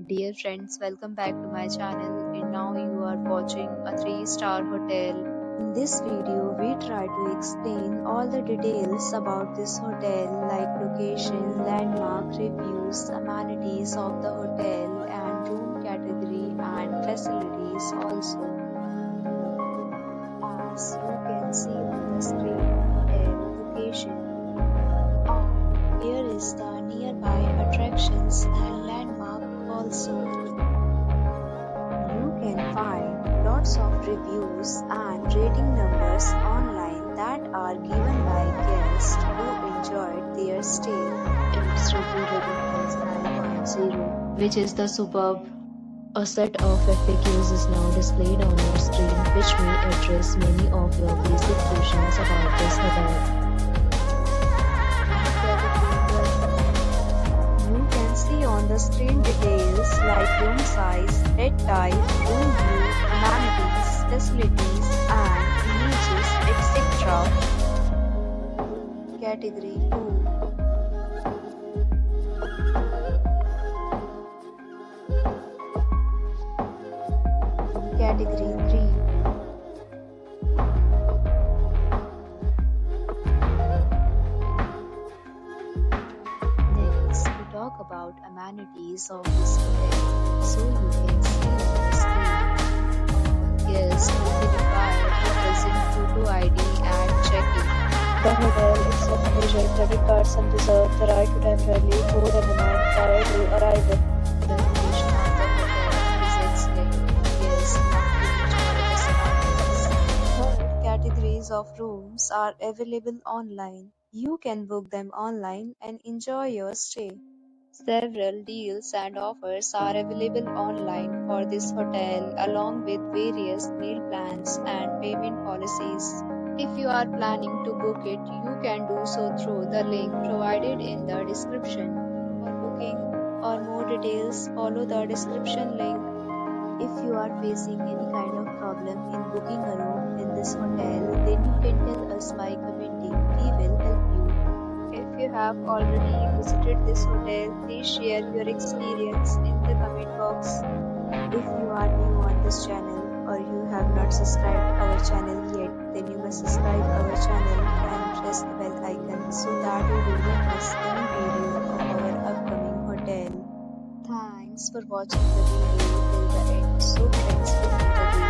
Dear friends, welcome back to my channel, and now you are watching a 3-star hotel. In this video, we try to explain all the details about this hotel like location, landmark, reviews, amenities of the hotel and room category and facilities also. As you can see on the screen, hotel location. And here is the nearby attractions and landmark also. You can find lots of reviews and rating numbers online that are given by guests who enjoyed their stay. Its review rating is 9.0, which is the superb. A set of FAQs is now displayed on your screen, which may address many of your basic questions about this hotel. You can see on the screen details like room size, bed type, room view, amenities, facilities, and images, etc. Category 2. Category 3. Next, we talk about amenities of this hotel. So you can see on the screen. All guests will be required to present photo ID at check-in. The hotel accepts major credit cards and reserves the right to temporarily hold an amount prior to arrival. The location of the hotel is excellent. Guests have to enjoy the surroundings. Third, categories of rooms are available online. You can book them online and enjoy your stay. Several deals and offers are available online for this hotel, along with various meal plans and payment policies. If you are planning to book it, you can do so through the link provided in the description. For booking or more details, follow the description link. If you are facing any kind of problem in booking a room in this hotel, then you can tell us by commenting. We will help you. If you have already visited this hotel, please share your experience in the comment box. If you are new on this channel or you have not subscribed our channel yet, then you must subscribe our channel and press the bell icon so that you will not miss any video of our upcoming hotel. Thanks for watching the video till the end. So friends, will meet again.